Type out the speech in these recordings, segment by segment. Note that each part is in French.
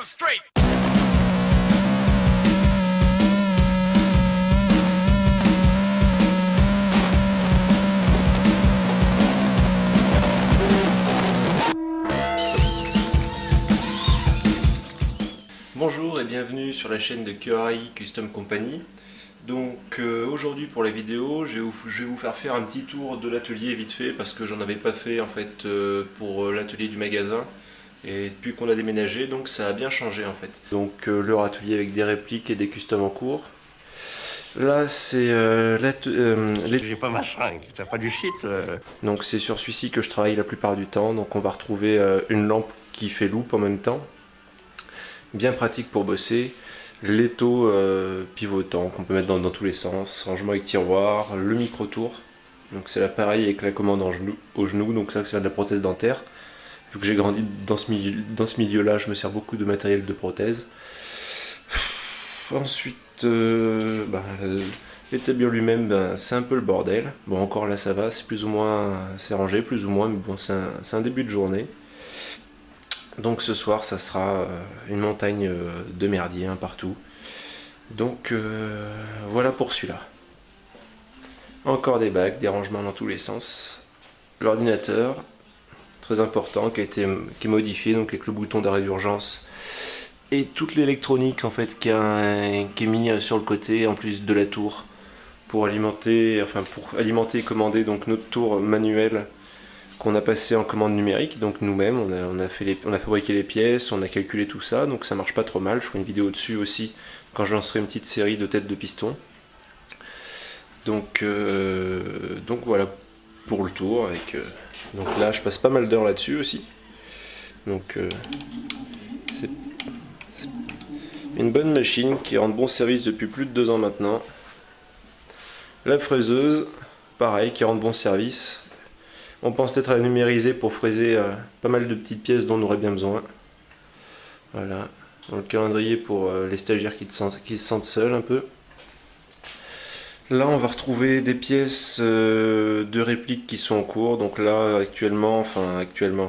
straight. Bonjour et bienvenue sur la chaîne de Kyorai Custom Company. Donc aujourd'hui pour la vidéo, je vais vous faire un petit tour de l'atelier vite fait parce que j'en avais pas fait en fait pour l'atelier du magasin et depuis qu'on a déménagé, donc ça a bien changé en fait. Donc leur atelier avec des répliques et des customs en cours. Là c'est J'ai pas ma seringue, t'as pas du shit Donc c'est sur celui-ci que je travaille la plupart du temps. Donc on va retrouver une lampe qui fait loupe en même temps. Bien pratique pour bosser, l'étau pivotant qu'on peut mettre dans tous les sens, rangement avec tiroir, le micro-tour, donc c'est l'appareil avec la commande au genou, donc ça c'est de la prothèse dentaire. Vu que j'ai grandi dans ce milieu-là, je me sers beaucoup de matériel de prothèse. Ensuite, l'établir lui-même, c'est un peu le bordel. Bon, encore là ça va, c'est plus ou moins, c'est rangé, plus ou moins, mais bon, c'est un début de journée. Donc ce soir ça sera une montagne de merdier partout. Donc voilà pour celui-là. Encore des bacs, des rangements dans tous les sens. L'ordinateur, très important, qui est modifié, donc avec le bouton d'arrêt d'urgence. Et toute l'électronique en fait qui est mis sur le côté en plus de la tour pour alimenter et commander donc notre tour manuelle qu'on a passé en commande numérique, donc nous-mêmes on a fabriqué les pièces, on a calculé tout ça, donc ça marche pas trop mal. Je ferai une vidéo dessus aussi quand je lancerai une petite série de têtes de piston. Donc voilà pour le tour. Donc là je passe pas mal d'heures là-dessus aussi. Donc c'est une bonne machine qui rend bon service depuis plus de 2 ans maintenant. La fraiseuse, pareil, qui rend bon service. On pense peut-être à la numériser pour fraiser pas mal de petites pièces dont on aurait bien besoin. Voilà, dans le calendrier pour les stagiaires qui se sentent seuls un peu. Là on va retrouver des pièces de répliques qui sont en cours. Donc là actuellement,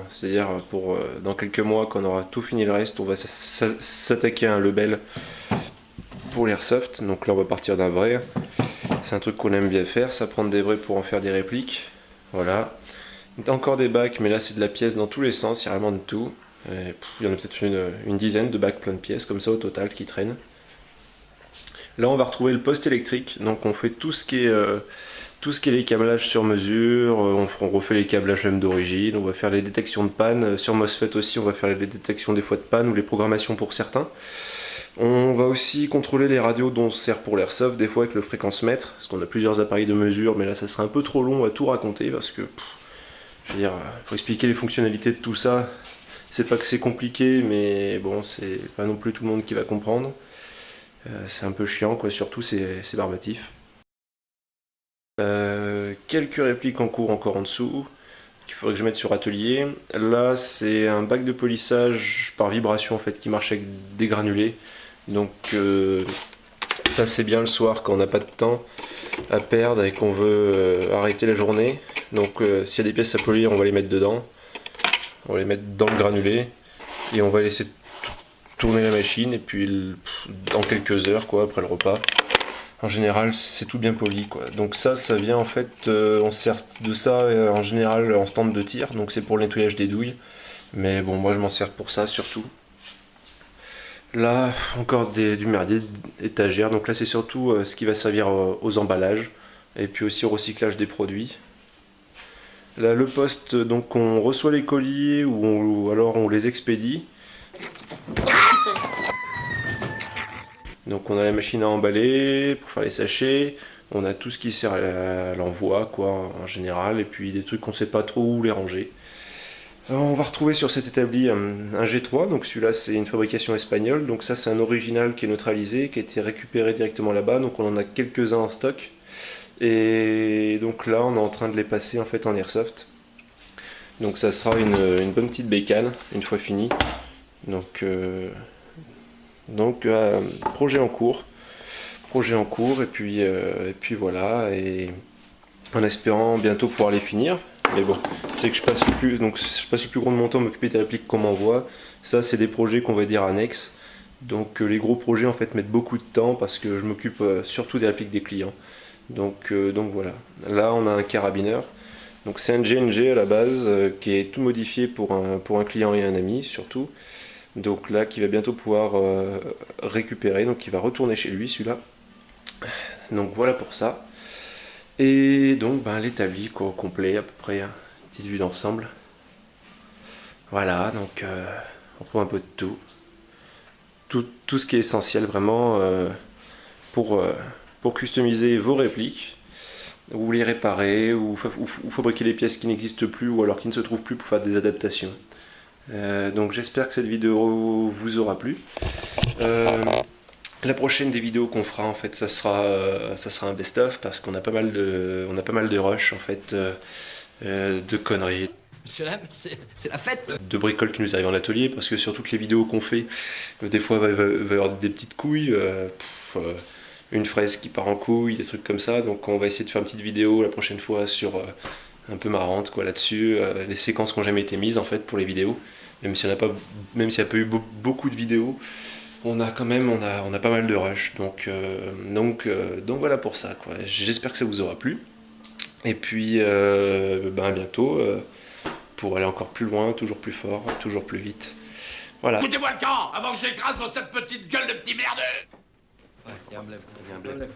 c'est-à-dire pour dans quelques mois quand on aura tout fini le reste, on va s'attaquer à un lebel pour l'airsoft. Donc là on va partir d'un vrai. C'est un truc qu'on aime bien faire, ça, prendre des vrais pour en faire des répliques. Voilà. Encore des bacs, mais là c'est de la pièce dans tous les sens, il y a vraiment de tout. Il y en a peut-être une dizaine de bacs plein de pièces comme ça au total qui traînent. Là on va retrouver le poste électrique, donc on fait tout ce qui est les câblages sur mesure, on refait les câblages même d'origine, on va faire les détections de panne, sur MOSFET aussi on va faire les détections des fois de panne ou les programmations pour certains. On va aussi contrôler les radios dont on se sert pour l'airsoft, des fois avec le fréquence-mètre, parce qu'on a plusieurs appareils de mesure, mais là ça serait un peu trop long à tout raconter, parce que, je veux dire, pour expliquer les fonctionnalités de tout ça, c'est pas que c'est compliqué, mais bon, c'est pas non plus tout le monde qui va comprendre. C'est un peu chiant, quoi, surtout c'est barbatif. Quelques répliques en cours encore en dessous, qu'il faudrait que je mette sur atelier. Là, c'est un bac de polissage par vibration, en fait, qui marche avec des granulés. Donc ça c'est bien le soir quand on n'a pas de temps à perdre et qu'on veut arrêter la journée. Donc s'il y a des pièces à polir, on va les mettre dedans. On va les mettre dans le granulé et on va laisser tourner la machine et puis dans quelques heures quoi, après le repas. En général c'est tout bien poli quoi. Donc ça vient en fait, on se sert de ça en général en stand de tir. Donc c'est pour le nettoyage des douilles. Mais bon moi je m'en sers pour ça surtout. Là, encore du merdier étagère. Donc là, c'est surtout ce qui va servir aux emballages et puis aussi au recyclage des produits. Là, le poste, donc on reçoit les colis ou alors on les expédie. Donc on a la machine à emballer pour faire les sachets. On a tout ce qui sert à l'envoi, quoi, en général. Et puis des trucs qu'on ne sait pas trop où les ranger. On va retrouver sur cet établi un G3, donc celui-là c'est une fabrication espagnole, donc ça c'est un original qui est neutralisé, qui a été récupéré directement là-bas, donc on en a quelques-uns en stock. Et donc là on est en train de les passer en fait en airsoft. Donc ça sera une bonne petite bécane une fois fini. Donc projet en cours, et puis voilà, et en espérant bientôt pouvoir les finir. Mais bon, c'est que je passe le plus gros de mon temps à m'occuper des répliques qu'on m'envoie. Ça, c'est des projets qu'on va dire annexes. Donc les gros projets en fait mettent beaucoup de temps parce que je m'occupe surtout des répliques des clients. Donc voilà. Là, on a un carabineur. Donc c'est un GNG à la base qui est tout modifié pour un client et un ami surtout. Donc là, qui va bientôt pouvoir récupérer. Donc il va retourner chez lui celui-là. Donc voilà pour ça. Et donc ben, l'établi quoi, au complet à peu près, hein. Petite vue d'ensemble. Voilà, donc on trouve un peu de tout. Tout ce qui est essentiel vraiment pour, euh, pour customiser vos répliques, ou les réparer, ou fabriquer les pièces qui n'existent plus, ou alors qui ne se trouvent plus pour faire des adaptations. Donc j'espère que cette vidéo vous aura plu. La prochaine des vidéos qu'on fera en fait ça sera un best-of parce qu'on a pas mal de rush en fait de conneries. Monsieur Lame, c'est la fête. De bricoles qui nous arrivent en atelier parce que sur toutes les vidéos qu'on fait, des fois il va y avoir des petites couilles, une fraise qui part en couille, des trucs comme ça. Donc on va essayer de faire une petite vidéo la prochaine fois sur un peu marrante quoi là-dessus, les séquences qui n'ont jamais été mises en fait pour les vidéos. Même s'il n'y a pas eu beaucoup de vidéos, on a pas mal de rush. Donc voilà pour ça quoi. J'espère que ça vous aura plu. Et puis ben à bientôt pour aller encore plus loin, toujours plus fort, toujours plus vite. Voilà. Foutez-moi le camp avant que j'écrase dans cette petite gueule de petit merdeux. Ouais, il y a un blême. Il y a un blême.